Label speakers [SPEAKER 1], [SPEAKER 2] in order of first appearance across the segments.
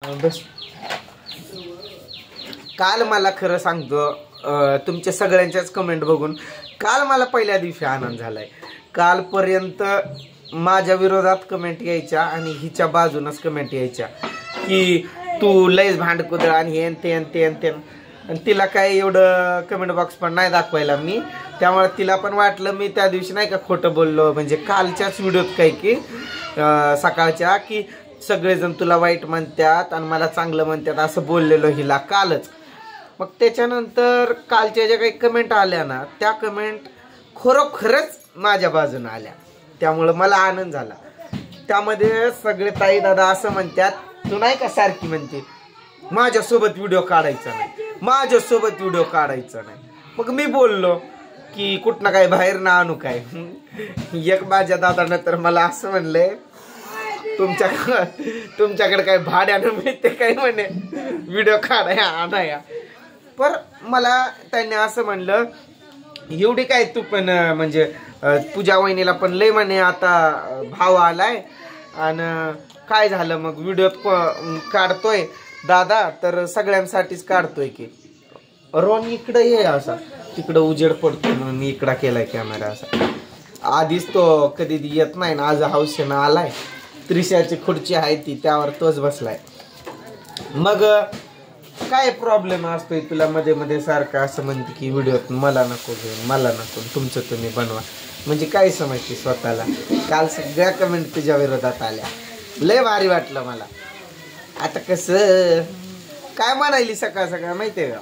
[SPEAKER 1] बस काल मला खरं सांगतो तुमच्या सगळ्यांच्याच कमेंट बघून काल मला पहिल्या दिवशी आनंद झालाय. कालपर्यंत माझ्या विरोधात कमेंट यायच्या आणि हिच्या बाजूनच कमेंट यायच्या की तू लयच भांडकुदळ आणि हे ते आणि तिला काय एवढं कमेंट बॉक्स पण नाही दाखवायला मी. त्यामुळे तिला पण वाटलं मी त्या दिवशी नाही का खोटं बोललो, म्हणजे कालच्याच व्हिडिओत काय की सकाळच्या की सगळेजण तुला वाईट म्हणतात आणि मला चांगलं म्हणतात असं बोललेलो हिला कालच. मग त्याच्यानंतर कालच्या ज्या काही कमेंट आल्या ना त्या कमेंट खरोखरच माझ्या बाजूने आल्या, त्यामुळं मला आनंद झाला. त्यामध्ये सगळे ताई दादा असं म्हणतात तू नाही का सारखी म्हणते माझ्यासोबत व्हिडिओ काढायचा नाही. मग मी बोललो की कुठनं काय बाहेर ना आणू काय. एक माझ्या दादानं तर मला असं म्हणलंय तुमच्याकडे काय भाड्यानं मिळते काय म्हणे व्हिडिओ काढाया आणाया. पर मला त्यांनी असं म्हणलं एवढी काय तू पण म्हणजे पूजा वहिनीला पण लय म्हणे आता भाव आलाय आणि काय झालं मग व्हिडिओ काढतोय दादा तर सगळ्यांसाठीच काढतोय की. रोन इकडं ये असा तिकडं उजेड पडतो म्हणून मी इकडं केलाय कॅमेरा असा. आधीच तो कधी येत नाही ना, आज हौसेनं आलाय. त्रिशाची खुर्ची आहे ती त्यावर तोच बसलाय. मग काय प्रॉब्लेम असतोय तुला मध्ये मध्ये सारखं असं म्हणते की व्हिडिओत मला नको घेऊन मला नको तुमचं तुम्ही बनवा, म्हणजे काय समजते स्वतःला. काल सगळ्या कमेंट तुझ्या विरोधात आल्या, लय भारी वाटलं मला. आता कसं काय म्हणायली सकाळ सकाळ माहितीये का,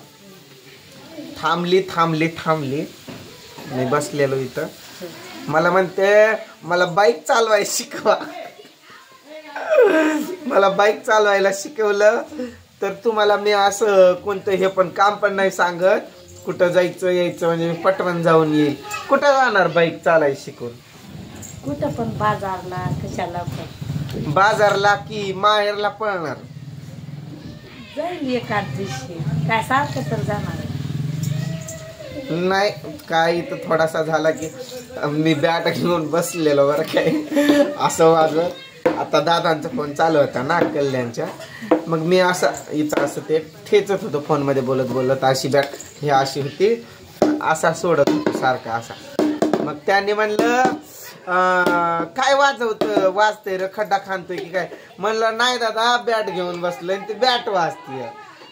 [SPEAKER 1] थांबली मी बसलेलो इथं. मला म्हणते मला बाईक चालवायला शिकवा. मला बाईक चालवायला शिकवलं तर तुम्हाला मी असं कोणतं हे पण काम पण नाही सांगत, कुठं जायचं यायचं म्हणजे मी पटवून जाऊन येईल. कुठं जाणार बाईक चालायला शिकून?
[SPEAKER 2] कुठं पण बाजारला कशाला पण.
[SPEAKER 1] बाजारला की माहेरला पळणार?
[SPEAKER 2] जाईल एखाद दिवशी, काय सारखं तर जाणार
[SPEAKER 1] नाही. काय इथं थोडासा झाला की मी बॅट घेऊन बसलेलो बरं काय असं वाजलं. आता दादांचा फोन चालू होता ना कल्याणच्या, मग मी असं इथं असं ते ठेचत होतो फोनमध्ये बोलत अशी बॅट ही अशी होती असा सोडत होतो सारखा असा. मग त्यांनी म्हणलं काय वाजतंय रे खड्डा खानतोय की काय. म्हणलं नाही दादा बॅट घेऊन बसलोय ते बॅट वाजतीय.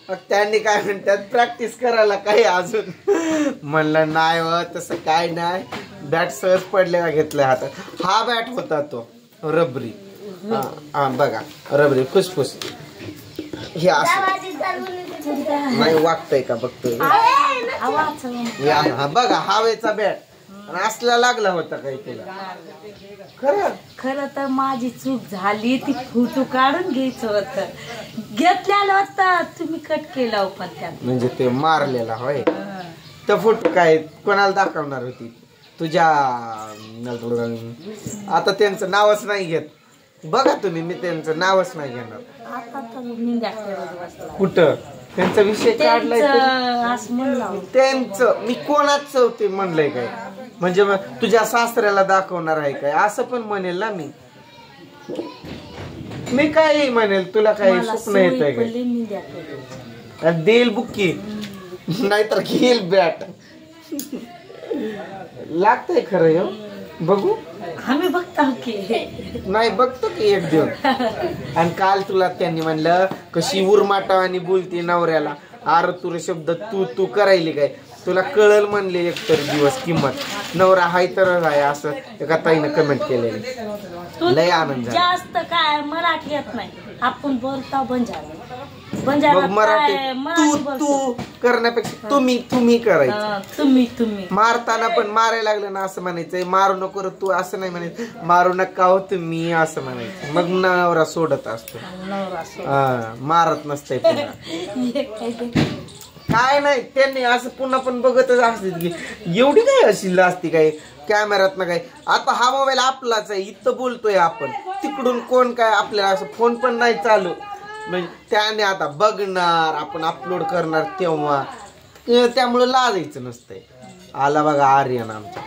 [SPEAKER 1] मग त्यांनी काय म्हणतात प्रॅक्टिस करायला काही अजून. म्हणलं नाही व तसं काय नाही, बॅट सहज पडलेला घेतलाय हातात. हा बॅट होता तो रबरी, हा बघा रबरी फुसफुस. हे असं नाही वागतंय का बघतोय हा बघा हवेचा बॅट असला लागला होता काही तुला.
[SPEAKER 2] खरं तर माझी चूक झाली, ती फोटो काढून घ्यायचं होतं, घेतलेलं होतं तुम्ही कट केला पण त्या
[SPEAKER 1] म्हणजे ते मारलेला होय. तर फोटो काय कोणाला दाखवणार होती तुझ्या? आता त्यांचं नावच नाही घेत बघा तुम्ही, मी त्यांचं नावच नाही घेणार.
[SPEAKER 2] आता तर मी
[SPEAKER 1] कुठं त्यांचा विषय काढलाय त्यांचं मी कोणाच ते म्हणलंय काय, म्हणजे मग तुझ्या सासऱ्याला दाखवणार आहे काय असं पण म्हणेल ना मी काही म्हणेल. तुला काही स्वप्न येत आहे काय? देईल बुक्की नाहीतर घेईल बॅट. लागतंय खरं हे बघू
[SPEAKER 2] आम्ही बघतो की
[SPEAKER 1] नाही बघतो की एक दिवस. आणि काल तुला त्यांनी म्हणलं कशी उरमाटा आणि बोलती नवऱ्याला, आर तुर शब्द तू करायली काय, तुला कळल म्हणले एकतर दिवस किंमत. नवरा हाय तर आहे असं एका ताईनं कमेंट केलेली. लय आनंद झाला.
[SPEAKER 2] जास्त काय मराठी येत नाही, आपण बोलता बंजारा.
[SPEAKER 1] मराठी तू करण्यापेक्षा तुम्ही करायचं.
[SPEAKER 2] तुम्ही
[SPEAKER 1] मारताना पण मारायला लागलं ना असं म्हणायचंय, मारू नको तू असं नाही म्हणायचं, मारू नका हो तुम्ही असं म्हणायचं. मग नवरा सोडत असतो, मारत नसतंय पुन्हा. काय नाही त्यांनी असं पुन्हा पण बघतच असते की एवढी काय अशी असती काय कॅमेऱ्यात ना काय. आता हा मोबाईल आपलाच आहे, इथं बोलतोय आपण, तिकडून कोण काय आपल्याला असं फोन पण नाही चालू. म्हणजे त्याने आता बघणार आपण अपलोड करणार तेव्हा, त्यामुळं लाजायचं नसतंय. आला बघा आर्यन आमचा,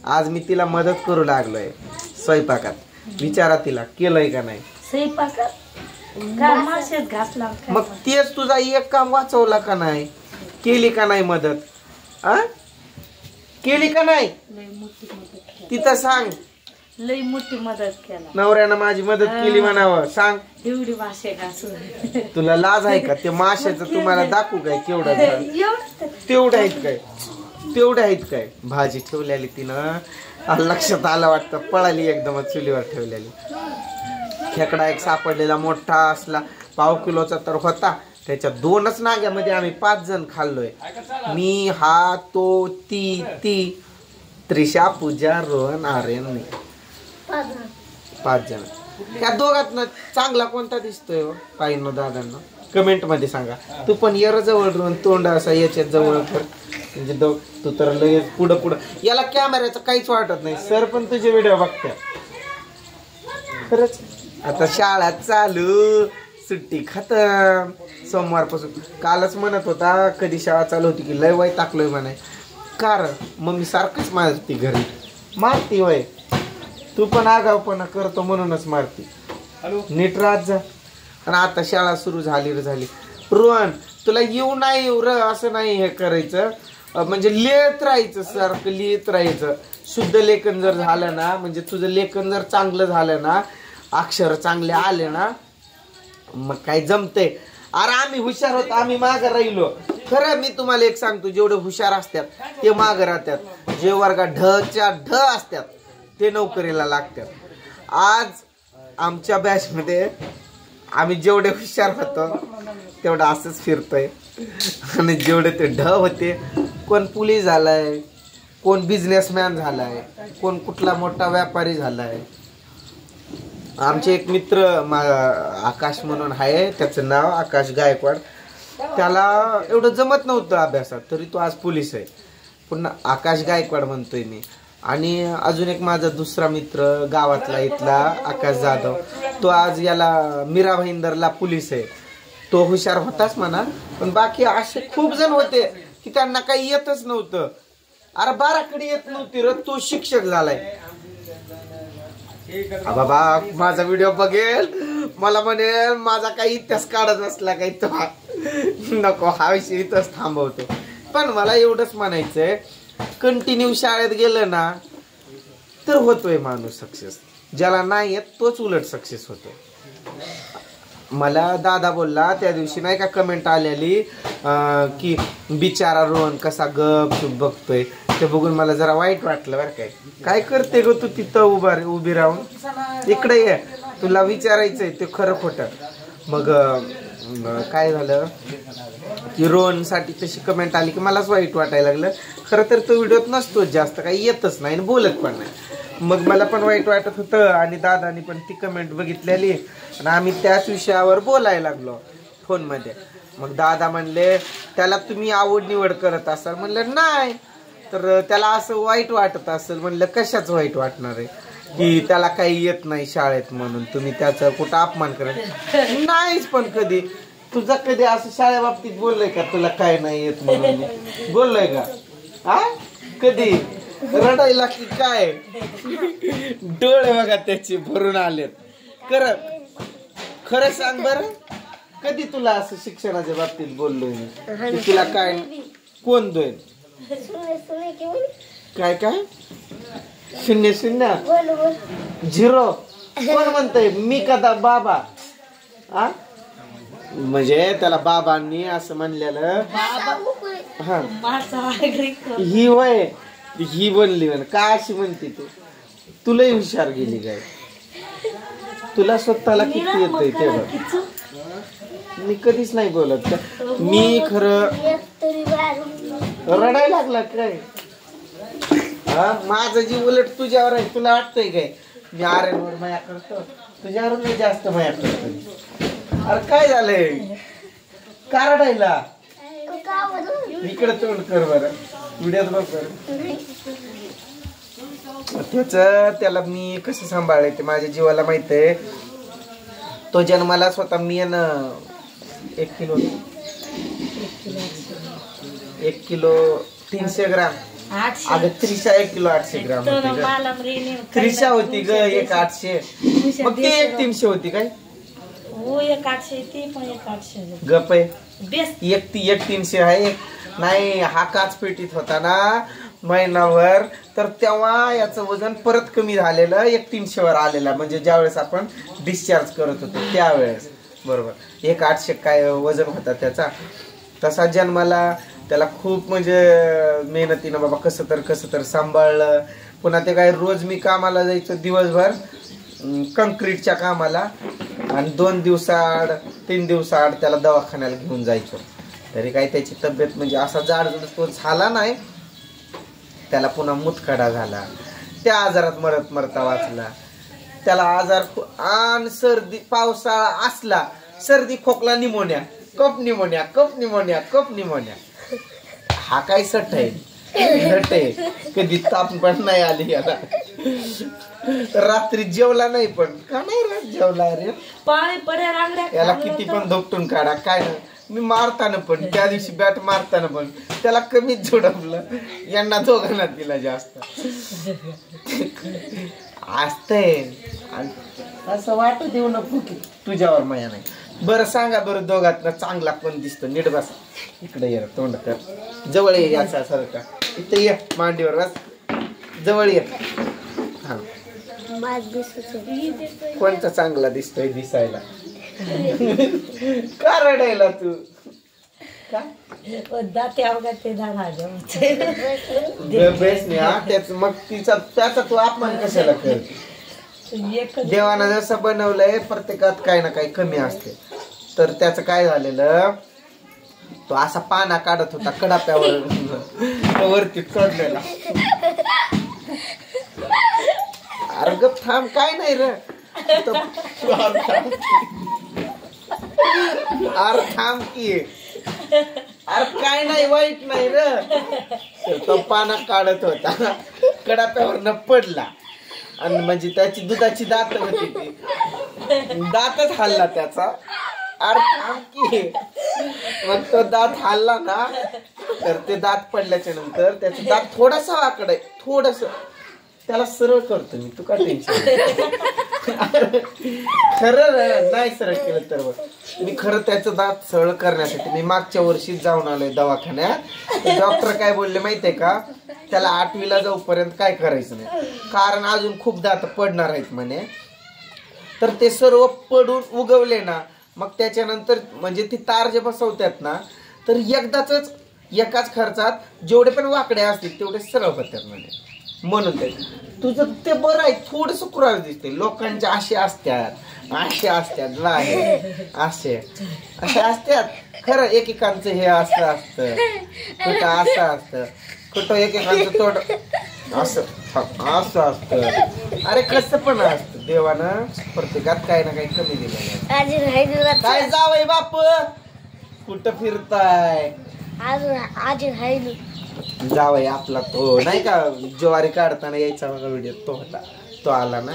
[SPEAKER 1] आज मी तिला मदत करू लागलोय स्वयंपाकात. विचारा तिला केलंय का नाही
[SPEAKER 2] स्वयंपाकात. मासेच घासला
[SPEAKER 1] मग तेच तुझा एक काम वाचवला का नाही? केली का नाही मदत? आ केली का नाही?
[SPEAKER 2] लई मोठी मदत केली,
[SPEAKER 1] तिथं सांग.
[SPEAKER 2] लई मोठी मदत केला.
[SPEAKER 1] नवऱ्यानं माझी मदत केली म्हणावं, सांग.
[SPEAKER 2] एवढी मासे घासून
[SPEAKER 1] तुला लाज आहे का? ते माशाचं तुम्हाला दाखवू काय केवढं झालं? तेवढं आहेत काय? तेवढे आहेत काय? भाजी ठेवलेली तिनं लक्षात आलं वाटतं, पळाली एकदमच चुलीवर ठेवलेली. खेकडा एक सापडलेला मोठा असला, 1/2 किलोचा तर होता. त्याच्या 2च नाग्यामध्ये आम्ही 5 जण खाल्लोय. मी, हा, तो, ती त्रिशा, पूजा, रोहन, आर्यन, मी 5 जण. त्या दोघांना चांगला कोणता दिसतोय पाहिनो दादांना? कमेंट मध्ये सांगा. तू पण येर जवळ रोहन, तोंड असा याच्यात जवळ कर, म्हणजे तू तर लगेच पुढं याला कॅमेऱ्याचं काहीच वाटत नाही. सर पण तुझे व्हिडिओ बघते खरंच. आता शाळा चालू, सुट्टी खतम सोमवारपासून. कालच म्हणत होता कधी शाळा चालू होती की लय वय टाकलोय म्हणाय. कार मम्मी सारखंच मारती घरी, मारती वय. तू पण आगावपणा करतो म्हणूनच मारती. नीट राहत जा. आणि आता शाळा सुरू झाली. रोहन तुला येऊ नाही येऊ र असं नाही हे करायचं, म्हणजे लिहित राहायचं, सारखं लिहित राहायचं. शुद्ध लेखन जर झालं ना, म्हणजे तुझं लेखन जर चांगलं झालं ना, अक्षर चांगले आले ना, मग काय जमते. अरे आम्ही हुशार होतो, आम्ही मागं राहिलो. खरं मी तुम्हाला एक सांगतो, जेवढे हुशार असतात ते मागं राहतात, जे वर्गात ढच्या ढ असतात ते नोकरीला लागतात. आज आमच्या बॅच मध्ये आम्ही जेवढे हुशार होतो तेवढं असंच फिरतोय. आणि जेवढे ते ढ होते, कोण पोलीस झालाय, कोण बिझनेसमॅन झालाय, कोण कुठला मोठा व्यापारी झालाय. आमचे एक मित्र आकाश म्हणून आहे, त्याचं नाव आकाश गायकवाड. त्याला एवढं जमत नव्हतं अभ्यासात, तरी तो आज पोलीस आहे. पुन्हा आकाश गायकवाड म्हणतोय मी. आणि अजून एक माझा दुसरा मित्र गावातला इथला आकाश जाधव, तो आज याला मीरा भाईंदरला पोलीस आहे. तो हुशार होताच म्हणा, पण बाकी असे खूप जण होते की त्यांना काही येतच नव्हतं. अरे बाराकडे येत नव्हती र, तो शिक्षक झालाय. बाबा माझा व्हिडिओ बघेल, मला म्हणेल माझा काही इतिहास काढत असला काही तो नको, हा विषय इथंच थांबवतो. पण मला एवढंच म्हणायचंय, कंटिन्यू शाळेत गेलं ना तर होतोय माणूस सक्सेस. ज्याला नाही येत तोच उलट सक्सेस होतो. मला दादा बोलला त्या दिवशी, नाही का कमेंट आलेली की बिचारा रोहन कसा गपचूप बघतोय, ते बघून मला जरा वाईट वाटलं बरं. काय करते ग तू तिथं उभी राहून? इकडे ये, तुला विचारायचंय ते खरं खोटं. मग काय झालं की रोहन साठी तशी कमेंट आली की मलाच वाईट वाटायला लागलं. खरं तर तो व्हिडिओत नसतोच जास्त, काही येतच नाही आणि बोलत पण नाही. मग मला पण वाईट वाटत होतं आणि दादानी पण ती कमेंट बघितलेली आणि आम्ही त्याच विषयावर बोलायला लागलो फोनमध्ये. मग दादा म्हणले त्याला तुम्ही आवड निवड करत असाल. म्हणलं नाही. तर त्याला असं वाईट वाटत असेल. म्हणलं कशाच वाईट वाटणार आहे की त्याला काही येत नाही शाळेत म्हणून तुम्ही त्याचा कुठं अपमान करत नाहीच. पण कधी तुझा कधी असं शाळेबाबतीत बोललंय का तुला काय नाही येत म्हणून? बोललोय का? हा कधी? रडायला की काय? डोळे बघा त्याचे भरून आलेत. खरं सांग बरं, कधी तुला असं शिक्षणाच्या बाबतीत बोललोय मी? तुला काय कोण दोन काय 0 0 कोण म्हणतंय? मी कदा बाबा? आ म्हणजे त्याला बाबांनी असं म्हणलेलं. हा ही वय ही बनली म्हण का अशी म्हणते तू? तुलाही हुशार गेली काय? तुला स्वतःला किती येतंय तेव्हा? मी कधीच नाही बोलत. मी खरं रडायला लागला काय? हा माझं जी उलट तुझ्यावर आहे. तुला वाटतंय काय मी आर्यनवर माया करतो? तुझ्यावर मी जास्त माया करतो. अरे काय झालंय? का रडायला? इकडे तोंड कर बरं, व्हिडिओत बघ बरं. त्याला मी कसं सांभाळलंय ते माझ्या जीवाला माहित आहे. तो जन्माला स्वतः मी 1 किलो 300 ग्राम. अगं त्रिशा 1 किलो 800 ग्राम होती. त्रिशा होती ग 1 800. मग ते 1 300 होती काय?
[SPEAKER 2] हो 1,800 ती पण 1,800
[SPEAKER 1] गप आहे.
[SPEAKER 2] बेस्ट.
[SPEAKER 1] एक 300 आहे. नाही हा काच पेटीत होता ना महिनाभर, तर तेव्हा याचं वजन परत कमी झालेलं 300 वर आलेलं, म्हणजे ज्यावेळेस आपण डिस्चार्ज करत होतो त्यावेळेस. बरोबर 1,800 काय वजन होता त्याचा. तसा जन्माला त्याला खूप म्हणजे मेहनतीनं बाबा कसं तर सांभाळलं. पुन्हा ते काय रोज मी कामाला जायचो दिवसभर कंक्रीटच्या कामाला, आणि 2 दिवसाआड 3 दिवसाआड त्याला दवाखान्याला घेऊन जायचो. तरी काही त्याची तब्येत म्हणजे असा जाडजूड तो झाला नाही. त्याला पुन्हा मुतखडा झाला, त्या आजारात मरता वाचला. त्याला आजार आणि सर्दी पावसाळा असला, सर्दी खोकला निमोनिया कप निमोनिया. हा काय सट आहे घट आहे. कधी ताप पण नाही आली याला. रात्री जेवला नाही पण का नाही जेवला रे
[SPEAKER 2] पाणी पड्या रांगड्या
[SPEAKER 1] याला किती पण धोपटून काढा काय नाही. मी मारताना पण त्या दिवशी बॅट मारताना पण त्याला कमीच झोडपलं, यांना दोघांना दिला जास्त असतंय. असं वाटू देऊ नको की तुझ्यावर माया नाही. बरं सांगा बरं, दोघात चांगला पण दिसतो. नीट बस इकडे ये, तोंड कर, जवळ ये याचा सारखा. इथे ये मांडीवर बस, जवळ ये. हा कोणता चांगला दिसतोय दिसायला? का रडायला तू? का मग त्याचा तू अपमान कशाला कर? देवानं जसं बनवलंय प्रत्येकात काही ना काही कमी असते. तर त्याचं काय झालेलं, तो असा पाना काढत होता कडाप्यावर वरती चढलेला. अरे गप थांब, काय नाही रे. अरे थांब की, अरे काय नाही वाईट नाही रे. तो पाना काढत होता, कडाप्यावर पडला, आणि म्हणजे त्याची दुधाची दात होती ती, दातच हल्ला त्याचा. अरे थांब की, मग तो दात हल्ला ना, तर ते दात पडल्याच्या नंतर त्याचं दात थोडासा वाकड आहे, थोडस त्याला सरळ करतो मी. तू का टेन्शन? खरं नाही सरळ केलं तर मी खरं त्याचं दात सरळ करण्यासाठी मी मागच्या वर्षी जाऊन आलोय दवाखान्यात. डॉक्टर काय बोलले माहितीये का, त्याला 8वीला जाऊपर्यंत काय करायचं नाही, कारण अजून खूप दात पडणार आहेत म्हणे. तर ते सर्व पडून उगवले ना, मग त्याच्यानंतर म्हणजे ती तार जे बसवतात ना, तर एकदाच एकाच खर्चात जेवढे पण वाकडे असतील तेवढे सरळ होतात म्हणे. म्हणून ते तुझं ते बरं आहे, थोडस कुराळ दिसते. लोकांचे असे असतात असे असतात. खरं एकेकांचं हे असं असतं, कुठं असं असतं, कुठं एकेकांचं तोड असं असतं. अरे कसं पण असतं, देवानं प्रत्येकात काही ना काही कमी दिलं. काय जावई बाप कुठं फिरताय? जावई आपला तो नाही का ज्वारी काढताना यायचा बघा व्हिडिओ, तो होता. तो आला ना,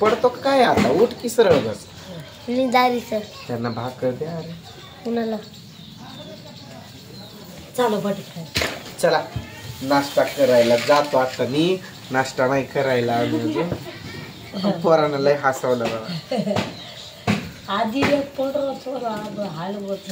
[SPEAKER 1] पडतो काय आता? उठ की सरळ बस. त्यांना भाकर द्या. अरे
[SPEAKER 2] कुणाला चालू बट
[SPEAKER 1] चला नाश्ता करायला जातो आता मी. नाश्ता नाही करायला अजून. पोरांना लय हसवलं बघा.
[SPEAKER 2] आधी एक पोट थोडं हाल होत